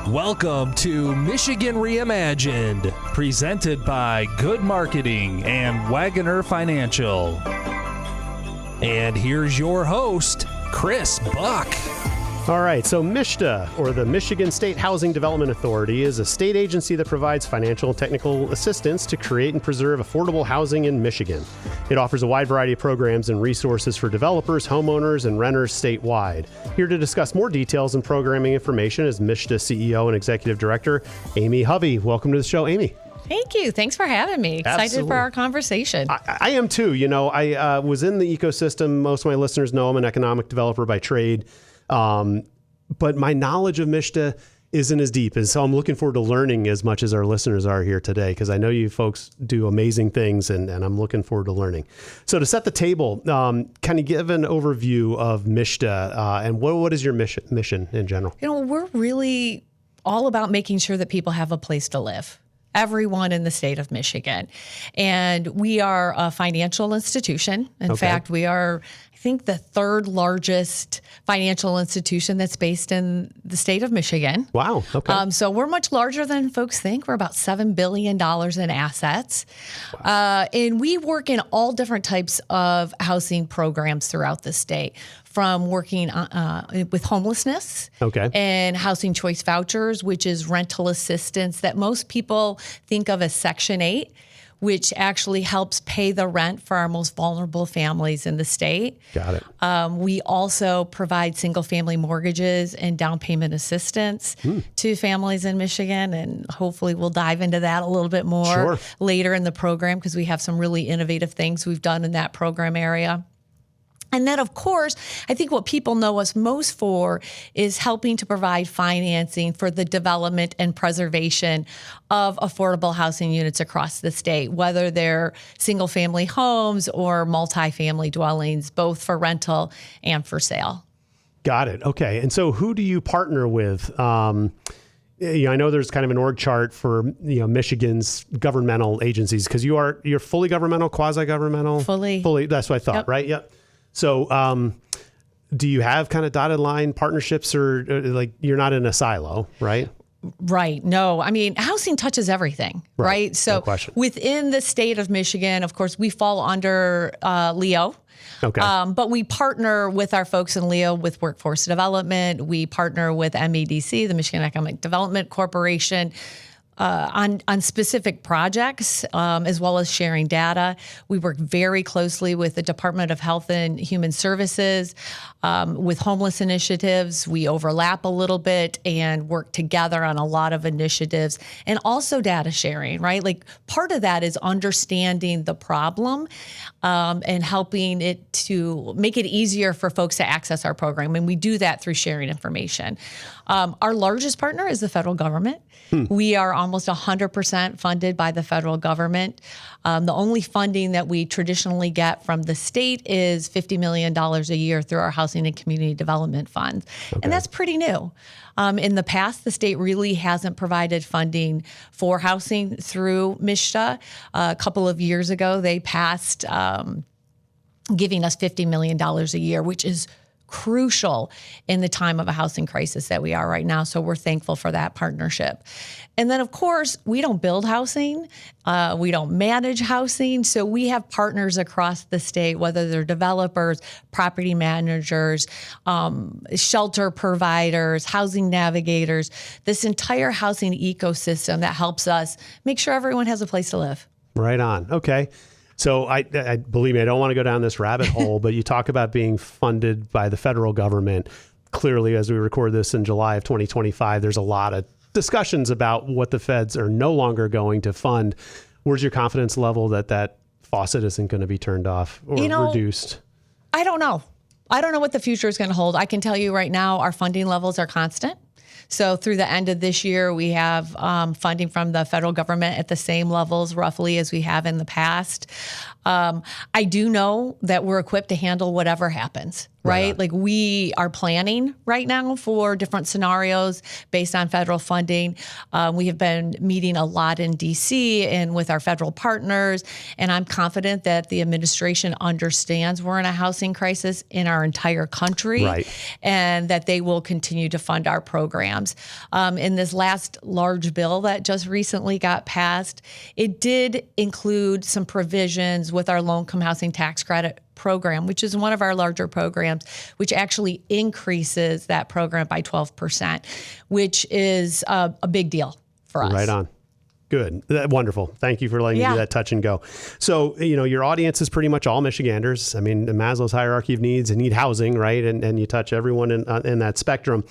Welcome to Michigan Reimagined, presented by Good Marketing and Wagoner Financial. And here's your host, Chris Buck. All right, so MSHDA, or the Michigan State Housing Development Authority, is a state agency that provides financial and technical assistance to create and preserve affordable housing in Michigan. It offers a wide variety of programs and resources for developers, homeowners, and renters statewide. Here to discuss more details and programming information is MSHDA CEO and Executive Director, Amy Hovey. Welcome to the show, Amy. Thank you. Thanks for having me. Excited Absolutely. for our conversation. I am too. You know, I was in the ecosystem. Most of my listeners know I'm an economic developer by trade. But my knowledge of MSHDA isn't as deep. And so I'm looking forward to learning as much as our listeners are here today, because I know you folks do amazing things and I'm looking forward to learning. So to set the table, kind of give an overview of MSHDA and what is your mission in general? You know, we're really all about making sure that people have a place to live. Everyone in the state of Michigan. And we are a financial institution. In fact, we are, I think, the third largest financial institution that's based in the state of Michigan. Wow. Okay. So we're much larger than folks think. We're about $7 billion in assets. Wow. And we work in all different types of housing programs throughout the state, from working with homelessness and housing choice vouchers, which is rental assistance that most people think of as Section 8, which actually helps pay the rent for our most vulnerable families in the state. Got it. We also provide single-family mortgages and down payment assistance to families in Michigan, and hopefully we'll dive into that a little bit more later in the program, because we have some really innovative things we've done in that program area. And then, of course, I think what people know us most for is helping to provide financing for the development and preservation of affordable housing units across the state, whether they're single-family homes or multifamily dwellings, both for rental and for sale. Got it. Okay. And so who do you partner with? I know there's kind of an org chart for Michigan's governmental agencies, because you're fully governmental, quasi-governmental? Fully. That's what I thought, right? Yep. So do you have kind of dotted line partnerships, or like you're not in a silo, right? Right. No, I mean, housing touches everything, right? So within the state of Michigan, of course, we fall under LEO. Okay. But we partner with our folks in LEO with workforce development. We partner with MEDC, the Michigan Economic Development Corporation, on specific projects, as well as sharing data. We work very closely with the Department of Health and Human Services, with homeless initiatives. We overlap a little bit and work together on a lot of initiatives, and also data sharing, right? Like, part of that is understanding the problem and helping it to make it easier for folks to access our program. And we do that through sharing information. Our largest partner is the federal government. We are almost 100% funded by the federal government. The only funding that we traditionally get from the state is $50 million a year through our Housing and Community Development Fund. And that's pretty new. In the past, the state really hasn't provided funding for housing through MSHDA. A couple of years ago, they passed giving us $50 million a year, which is crucial in the time of a housing crisis that we are right now. So we're thankful for that partnership. And then, of course, we don't build housing. We don't manage housing. So we have partners across the state, whether they're developers, property managers, shelter providers, housing navigators, this entire housing ecosystem that helps us make sure everyone has a place to live. Right on. Okay. So I believe me, I don't want to go down this rabbit hole, but you talk about being funded by the federal government. Clearly, as we record this in July of 2025, there's a lot of discussions about what the feds are no longer going to fund. Where's your confidence level that that faucet isn't going to be turned off or reduced? I don't know. I don't know what the future is going to hold. I can tell you right now, our funding levels are constant. So through the end of this year, we have funding from the federal government at the same levels roughly as we have in the past. I do know that we're equipped to handle whatever happens, right? Like we are planning right now for different scenarios based on federal funding. We have been meeting a lot in DC and with our federal partners, and I'm confident that the administration understands we're in a housing crisis in our entire country, and that they will continue to fund our programs. In this last large bill that just recently got passed, it did include some provisions with our low-income housing tax credit program, which is one of our larger programs, which actually increases that program by 12%, which is a big deal for us. Right on. Good. Wonderful. Thank you for letting me do that touch and go. So, your audience is pretty much all Michiganders. I mean, Maslow's hierarchy of needs and need housing, right? And you touch everyone in that spectrum.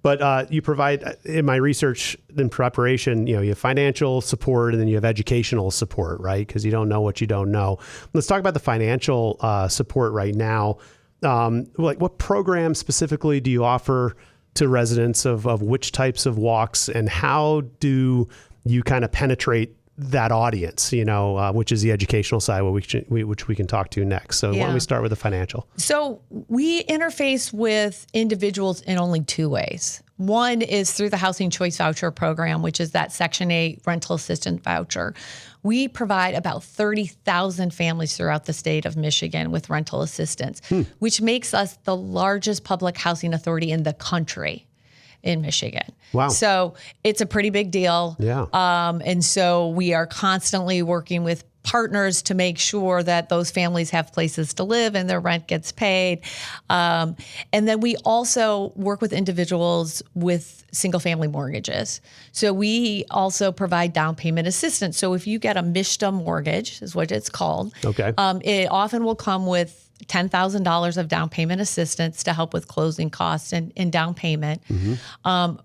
But you provide, in my research and preparation, you have financial support and then you have educational support, right? Because you don't know what you don't know. Let's talk about the financial support right now. Like what programs specifically do you offer to residents of which types of walks, and how do you kind of penetrate that audience, which is the educational side, which we can talk to next. So why don't we start with the financial? So we interface with individuals in only two ways. One is through the Housing Choice Voucher Program, which is that Section 8 rental assistance voucher. We provide about 30,000 families throughout the state of Michigan with rental assistance, which makes us the largest public housing authority in the country in Michigan. Wow. So it's a pretty big deal. Yeah. And so we are constantly working with partners to make sure that those families have places to live and their rent gets paid. And then we also work with individuals with single family mortgages. So we also provide down payment assistance. So if you get a MSHDA mortgage, is what it's called, it often will come with $10,000 of down payment assistance to help with closing costs and down payment.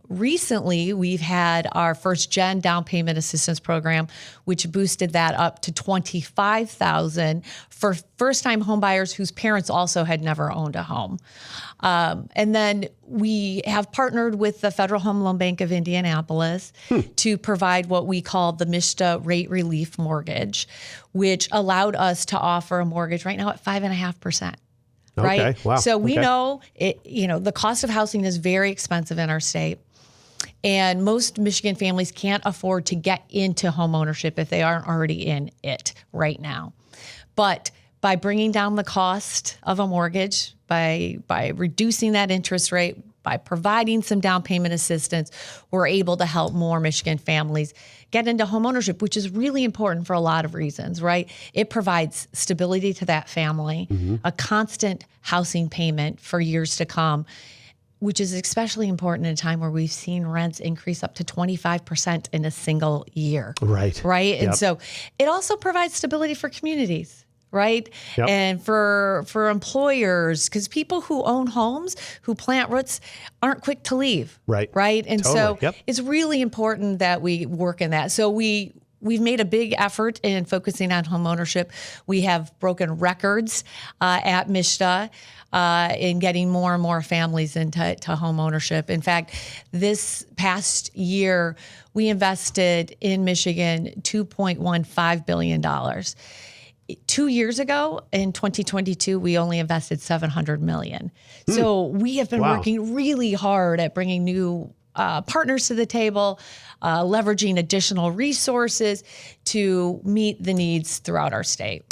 Recently, we've had our first gen down payment assistance program, which boosted that up to $25,000 for first-time homebuyers whose parents also had never owned a home. And then we have partnered with the Federal Home Loan Bank of Indianapolis to provide what we call the MSHDA rate relief mortgage, which allowed us to offer a mortgage right now at 5.5%. Right. Okay. Wow. So we know it, the cost of housing is very expensive in our state. And most Michigan families can't afford to get into homeownership if they aren't already in it right now. But by bringing down the cost of a mortgage, by reducing that interest rate, by providing some down payment assistance, we're able to help more Michigan families get into homeownership, which is really important for a lot of reasons, right? It provides stability to that family, a constant housing payment for years to come, which is especially important in a time where we've seen rents increase up to 25% in a single year. Right. Right. And so it also provides stability for communities. Right. And for employers, because people who own homes, who plant roots, aren't quick to leave. Right. Right. And so it's really important that we work in that. So we've made a big effort in focusing on homeownership. We have broken records at MSHDA in getting more and more families into homeownership. In fact, this past year, we invested in Michigan $2.15 billion. 2 years ago, in 2022, we only invested $700 million. So we have been working really hard at bringing new partners to the table, leveraging additional resources to meet the needs throughout our state.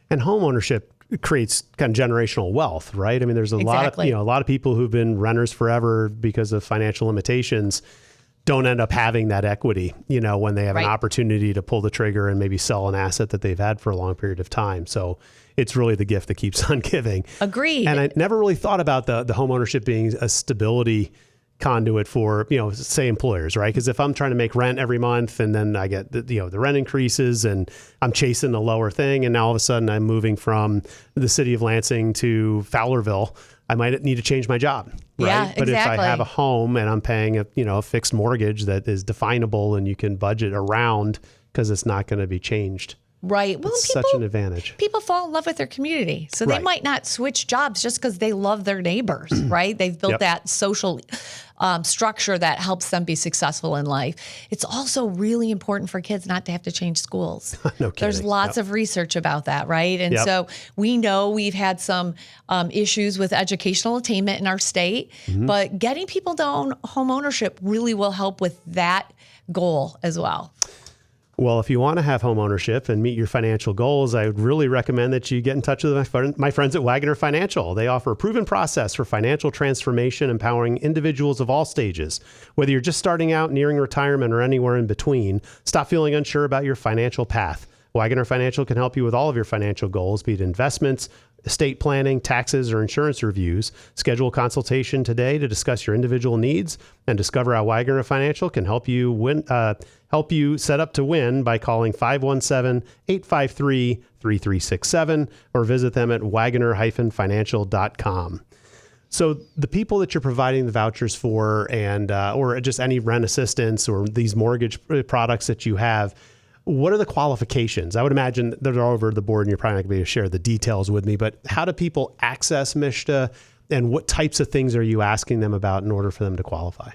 And homeownership creates kind of generational wealth, right? I mean, there's a lot of people who've been renters forever because of financial limitations don't end up having that equity, when they have an opportunity to pull the trigger and maybe sell an asset that they've had for a long period of time. So it's really the gift that keeps on giving. Agreed. And I never really thought about the homeownership being a stability conduit for, say employers, right? Because if I'm trying to make rent every month and then I get the rent increases and I'm chasing the lower thing, and now all of a sudden I'm moving from the city of Lansing to Fowlerville, I might need to change my job, right? Yeah, but if I have a home and I'm paying a fixed mortgage that is definable and you can budget around because it's not going to be changed. Right. Well, it's such an advantage. People fall in love with their community. So they might not switch jobs just because they love their neighbors, right? They've built that social structure that helps them be successful in life. It's also really important for kids not to have to change schools. No kidding. There's lots of research about that, right? And so we know we've had some issues with educational attainment in our state, but getting people to own home ownership really will help with that goal as well. Well, if you want to have home ownership and meet your financial goals, I would really recommend that you get in touch with my friends at Wagoner Financial. They offer a proven process for financial transformation, empowering individuals of all stages. Whether you're just starting out, nearing retirement, or anywhere in between, stop feeling unsure about your financial path. Wagoner Financial can help you with all of your financial goals, be it investments, estate planning, taxes, or insurance reviews. Schedule a consultation today to discuss your individual needs and discover how Wagoner Financial can help you set up to win by calling 517-853-3367 or visit them at wagoner-financial.com. So the people that you're providing the vouchers for and or just any rent assistance or these mortgage products that you have, what are the qualifications? I would imagine they're all over the board and you're probably not going to be able to share the details with me, but how do people access MSHDA and what types of things are you asking them about in order for them to qualify?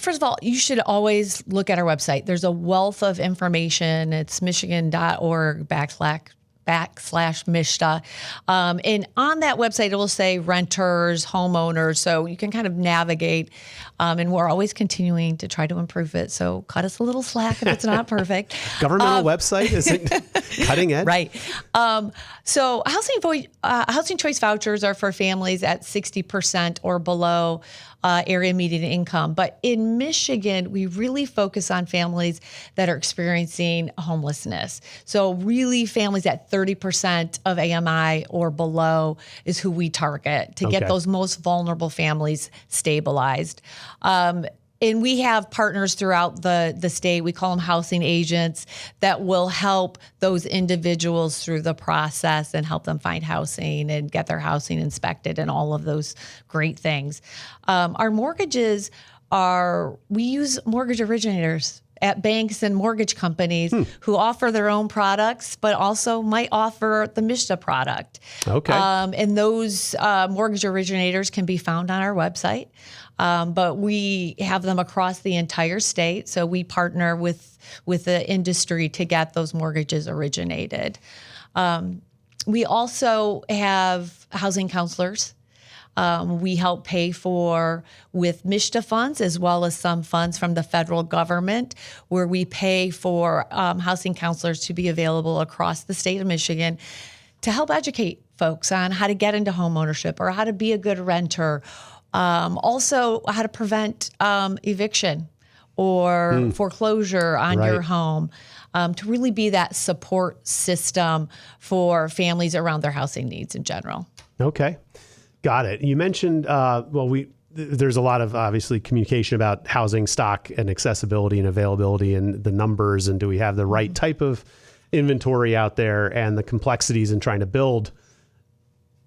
First of all, you should always look at our website. There's a wealth of information. It's michigan.org/MSHDA. And on that website, it will say renters, homeowners. So you can kind of navigate. And we're always continuing to try to improve it. So cut us a little slack if it's not perfect. Governmental website isn't cutting edge. Right. So housing choice vouchers are for families at 60% or below area median income. But in Michigan, we really focus on families that are experiencing homelessness. So really families at 30% of AMI or below is who we target to get those most vulnerable families stabilized. And we have partners throughout the state. We call them housing agents that will help those individuals through the process and help them find housing and get their housing inspected and all of those great things. Our mortgages we use mortgage originators at banks and mortgage companies who offer their own products, but also might offer the MSHDA product. Okay. And those mortgage originators can be found on our website. But we have them across the entire state. So we partner with the industry to get those mortgages originated. We also have housing counselors. We help pay for with MSHDA funds as well as some funds from the federal government, where we pay for housing counselors to be available across the state of Michigan to help educate folks on how to get into home ownership or how to be a good renter. Also, how to prevent eviction or foreclosure on your home, to really be that support system for families around their housing needs in general. Okay. Got it. You mentioned, there's a lot of obviously communication about housing stock and accessibility and availability and the numbers and do we have the right type of inventory out there and the complexities in trying to build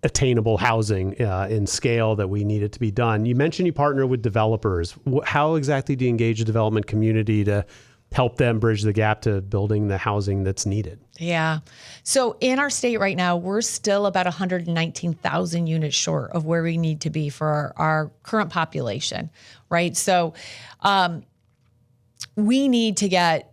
attainable housing in scale that we need it to be done. You mentioned you partner with developers. How exactly do you engage the development community to help them bridge the gap to building the housing that's needed? Yeah. So in our state right now, we're still about 119,000 units short of where we need to be for our current population, right? So we need to get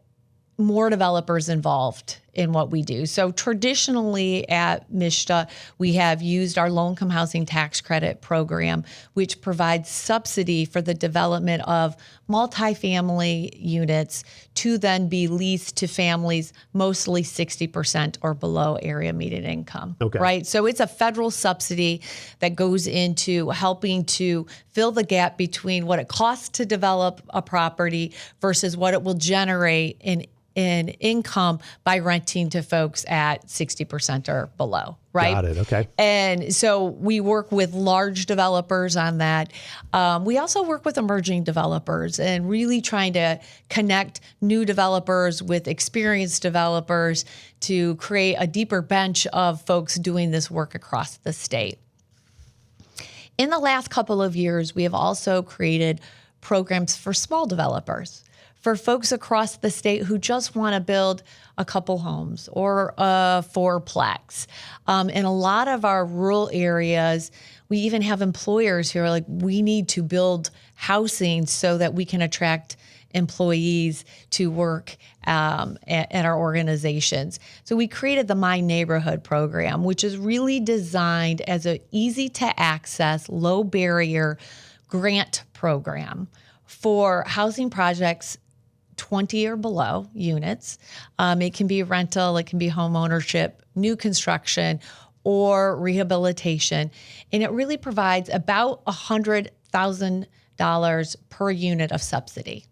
more developers involved in what we do. So traditionally at MSHDA, we have used our low-income housing tax credit program, which provides subsidy for the development of multifamily units to then be leased to families mostly 60% or below area median income, right? So it's a federal subsidy that goes into helping to fill the gap between what it costs to develop a property versus what it will generate in income by renting to folks at 60% or below, right? Got it, okay. And so we work with large developers on that. We also work with emerging developers and really trying to connect new developers with experienced developers to create a deeper bench of folks doing this work across the state. In the last couple of years, we have also created programs for small developers, for folks across the state who just want to build a couple homes or a fourplex. In a lot of our rural areas, We even have employers who are like, we need to build housing so that we can attract employees to work at our organizations. So we created the My Neighborhood program, which is really designed as an easy to access, low barrier grant program for housing projects 20 or below units. It can be rental, it can be home ownership, new construction, or rehabilitation. And it really provides about $100,000 per unit of subsidy.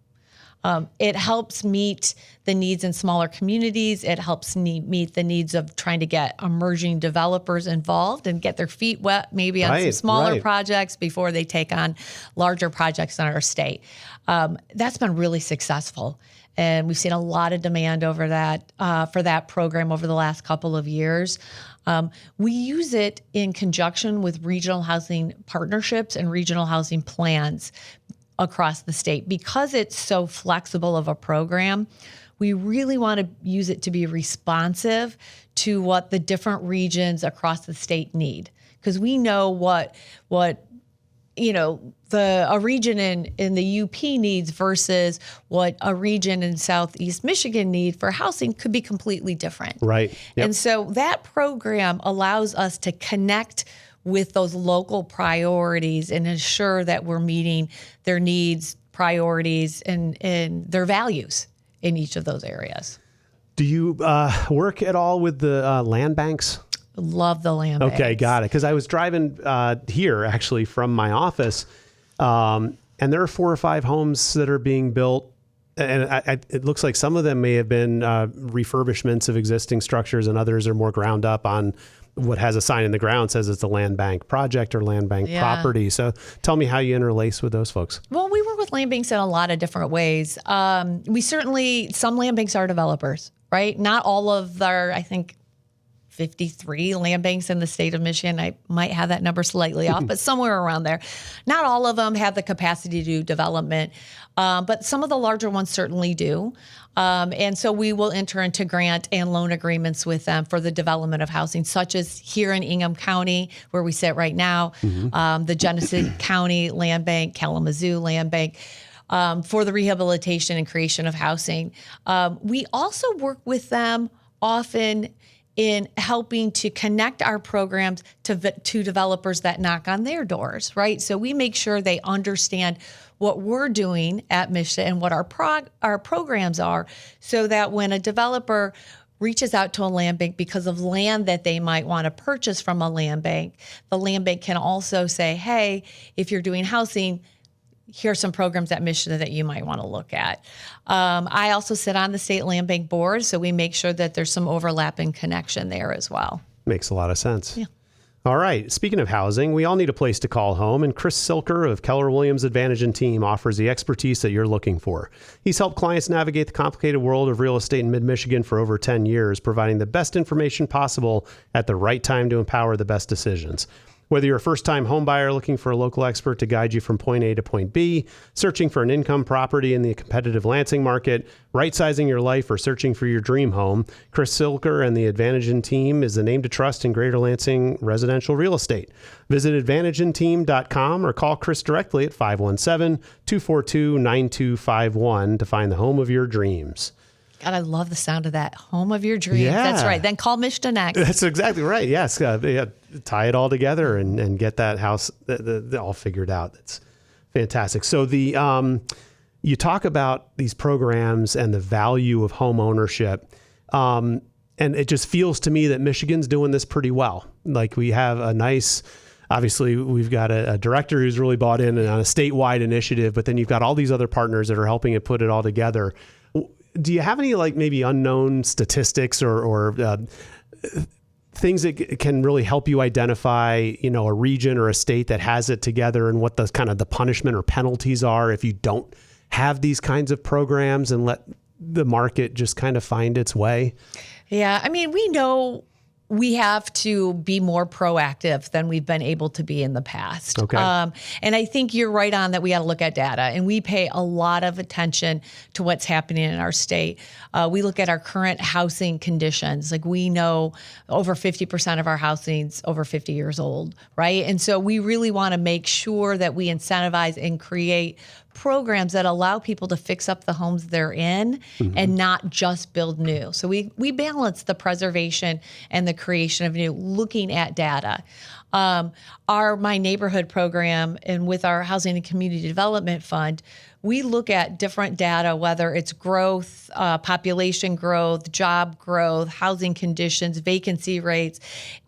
It helps meet the needs in smaller communities. It helps meet the needs of trying to get emerging developers involved and get their feet wet, maybe on some smaller projects before they take on larger projects in our state. That's been really successful. And we've seen a lot of demand over that for that program over the last couple of years. We use it in conjunction with regional housing partnerships and regional housing plans across the state. Because it's so flexible of a program, we really want to use it to be responsive to what the different regions across the state need. Because we know what a region in the UP needs versus what a region in Southeast Michigan need for housing could be completely different. Right. Yep. And so that program allows us to connect with those local priorities and ensure that we're meeting their needs, priorities, and their values in each of those areas. Do you work at all with the land banks? Love the land banks. Okay, got it. Because I was driving here actually from my office, and there are 4 or 5 homes that are being built. And it looks like some of them may have been refurbishments of existing structures, and others are more ground up on what has a sign in the ground says it's a land bank project or land bank property. So tell me how you interlace with those folks. Well, we work with land banks in a lot of different ways. Some land banks are developers, right? Not all of our, I think, 53 land banks in the state of Michigan. I might have that number slightly off, but somewhere around there. Not all of them have the capacity to do development, but some of the larger ones certainly do. And so we will enter into grant and loan agreements with them for the development of housing, such as here in Ingham County, where we sit right now, the Genesee County Land Bank, Kalamazoo Land Bank, for the rehabilitation and creation of housing. We also work with them often in helping to connect our programs to developers that knock on their doors, right? So we make sure they understand what we're doing at MSHDA and what our programs are, so that when a developer reaches out to a land bank because of land that they might want to purchase from a land bank, the land bank can also say, hey, if you're doing housing, here's some programs at MSHDA that you might want to look at. I also sit on the state land bank board, so we make sure that there's some overlap and connection there as well. Makes a lot of sense. Yeah. All right. Speaking of housing, we all need a place to call home, and Chris Silker of Keller Williams Advantage and Team offers the expertise that you're looking for. He's helped clients navigate the complicated world of real estate in mid-Michigan for over 10 years, providing the best information possible at the right time to empower the best decisions. Whether you're a first-time home buyer looking for a local expert to guide you from point A to point B, searching for an income property in the competitive Lansing market, right-sizing your life, or searching for your dream home, Chris Silker and the Advantage and Team is the name to trust in Greater Lansing residential real estate. Visit advantageandteam.com or call Chris directly at 517-242-9251 to find the home of your dreams. God, I love the sound of that. Home of your dreams. Yeah. That's right. Then call MSHDA next. That's exactly right. Yes. Tie it all together and get that house all figured out. That's fantastic. So you talk about these programs and the value of home ownership. And it just feels to me that Michigan's doing this pretty well. Like we have obviously we've got a director who's really bought in on a statewide initiative, but then you've got all these other partners that are helping it put it all together. Do you have any maybe unknown statistics or things that can really help you identify, a region or a state that has it together, and what the kind of the punishment or penalties are if you don't have these kinds of programs and let the market just kind of find its way? Yeah. I mean, we know we have to be more proactive than we've been able to be in the past. Okay. And I think you're right on that we got to look at data, and we pay a lot of attention to what's happening in our state. We look at our current housing conditions. Like, we know over 50% of our housing's over 50 years old, right? And so we really want to make sure that we incentivize and create programs that allow people to fix up the homes they're in and not just build new. So we balance the preservation and the creation of new, looking at data. Our My Neighborhood program, and with our Housing and Community Development Fund, we look at different data, whether it's growth, population growth, job growth, housing conditions, vacancy rates,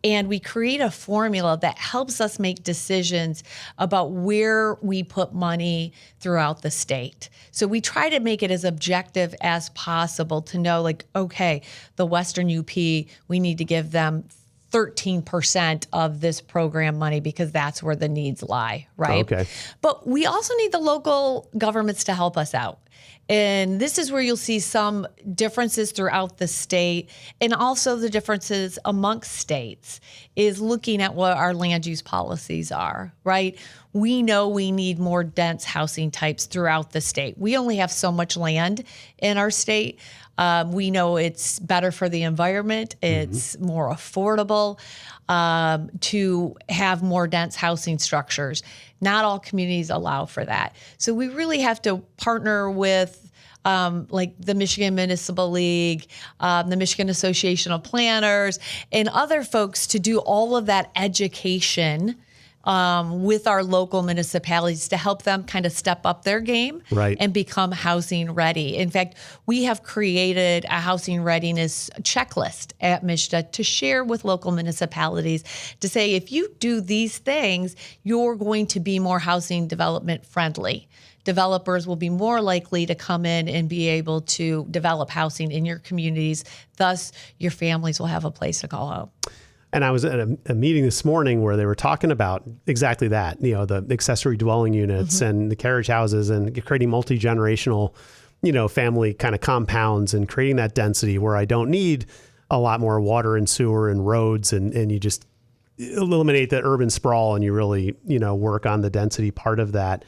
and we create a formula that helps us make decisions about where we put money throughout the state. So we try to make it as objective as possible to know, like, okay, the Western UP, we need to give them 13% of this program money because that's where the needs lie, right? Okay. But we also need the local governments to help us out. And this is where you'll see some differences throughout the state, and also the differences amongst states is looking at what our land use policies are, right? We know we need more dense housing types throughout the state. We only have so much land in our state. We know it's better for the environment. It's more affordable to have more dense housing structures. Not all communities allow for that. So we really have to partner with like the Michigan Municipal League, the Michigan Association of Planners, and other folks to do all of that education with our local municipalities to help them kind of step up their game and become housing ready. In fact, we have created a housing readiness checklist at MSHDA to share with local municipalities to say, if you do these things, you're going to be more housing development friendly. Developers will be more likely to come in and be able to develop housing in your communities. Thus, your families will have a place to call home. And I was at a meeting this morning where they were talking about exactly that, you know, the accessory dwelling units and the carriage houses and creating multi-generational, you know, family kind of compounds and creating that density where I don't need a lot more water and sewer and roads, and you just eliminate the urban sprawl and you really, you know, work on the density part of that.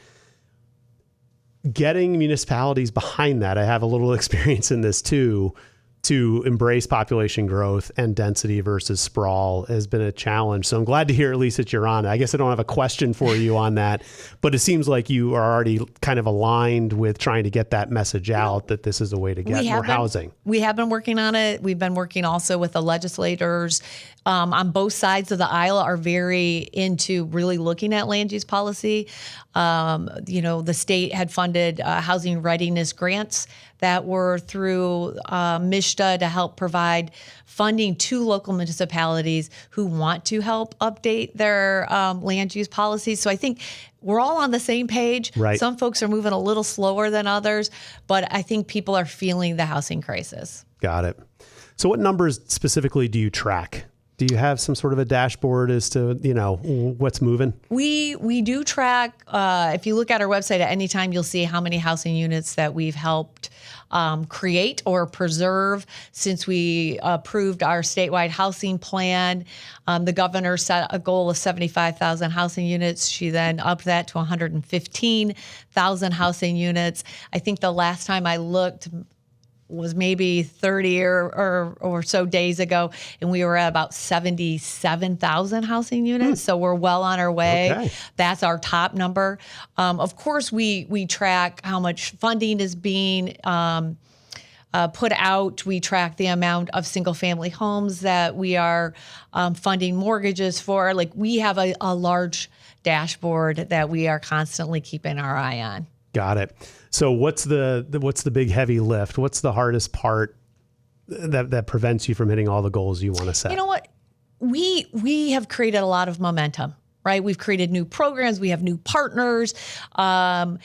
Getting municipalities behind that, I have a little experience in this too, to embrace population growth and density versus sprawl has been a challenge. So I'm glad to hear at least that you're on it. I guess I don't have a question for you on that, but it seems like you are already kind of aligned with trying to get that message out that this is a way to get more housing. We have been working on it. We've been working also with the legislators on both sides of the aisle are very into really looking at land use policy. You know, the state had funded housing readiness grants that were through MSHDA to help provide funding to local municipalities who want to help update their land use policies. So I think we're all on the same page. Right. Some folks are moving a little slower than others, but I think people are feeling the housing crisis. Got it. So what numbers specifically do you track? Do you have some sort of a dashboard as to, you know, what's moving? We do track. If you look at our website at any time, you'll see how many housing units that we've helped create or preserve since we approved our statewide housing plan. The governor set a goal of 75,000 housing units. She then upped that to 115,000 housing units. I think the last time I looked was maybe 30 or so days ago, and we were at about 77,000 housing units. So we're well on our way. Okay. That's our top number. Of course, we track how much funding is being put out. We track the amount of single family homes that we are funding mortgages for. Like, we have a large dashboard that we are constantly keeping our eye on. Got it. So what's the big heavy lift? What's the hardest part that prevents you from hitting all the goals you want to set? You know what? We have created a lot of momentum, right? We've created new programs. We have new partners. The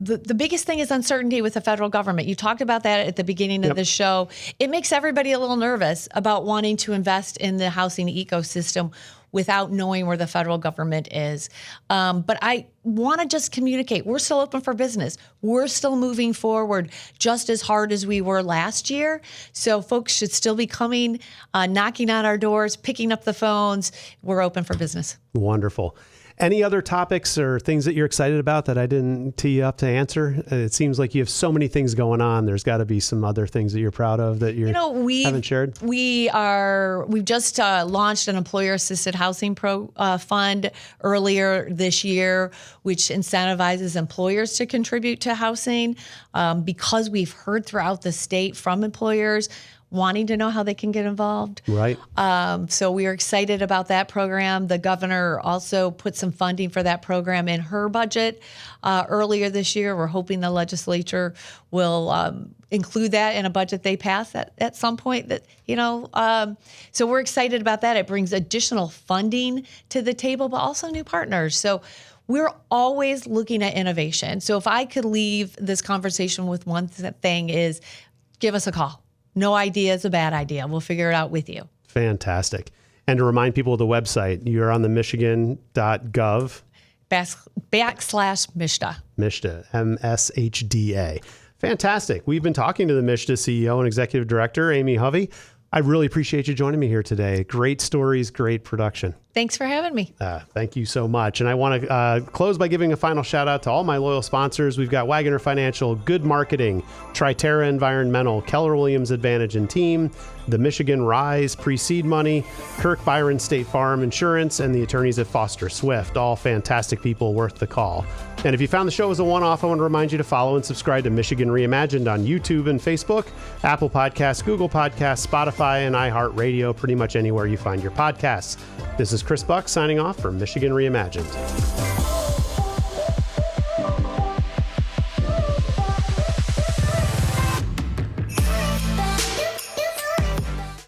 the biggest thing is uncertainty with the federal government. You talked about that at the beginning of the show. It makes everybody a little nervous about wanting to invest in the housing ecosystem without knowing where the federal government is. But I want to just communicate. We're still open for business. We're still moving forward just as hard as we were last year. So folks should still be coming, knocking on our doors, picking up the phones. We're open for business. Wonderful. Any other topics or things that you're excited about that I didn't tee you up to answer? It seems like you have so many things going on. There's got to be some other things that you're proud of that you haven't shared. We've just launched an employer-assisted housing fund earlier this year, which incentivizes employers to contribute to housing because we've heard throughout the state from employers wanting to know how they can get involved. Right. So we are excited about that program. The governor also put some funding for that program in her budget earlier this year. We're hoping the legislature will include that in a budget they pass at some point. So we're excited about that. It brings additional funding to the table, but also new partners. So we're always looking at innovation. So if I could leave this conversation with one thing is give us a call. No idea is a bad idea. We'll figure it out with you. Fantastic. And to remind people of the website, you're on the michigan.gov /MSHDA. MSHDA, MSHDA. Fantastic. We've been talking to the MSHDA CEO and Executive Director, Amy Hovey. I really appreciate you joining me here today. Great stories, great production. Thanks for having me. Thank you so much. And I want to close by giving a final shout out to all my loyal sponsors. We've got Wagoner Financial, Good Marketing, Triterra Environmental, Keller Williams Advantage and Team, the Michigan Rise Pre-Seed Money, Kirk Byron State Farm Insurance, and the attorneys at Foster Swift. All fantastic people worth the call. And if you found the show as a one-off, I want to remind you to follow and subscribe to Michigan Reimagined on YouTube and Facebook, Apple Podcasts, Google Podcasts, Spotify, and iHeartRadio, pretty much anywhere you find your podcasts. This is Chris Buck signing off from Michigan Reimagined.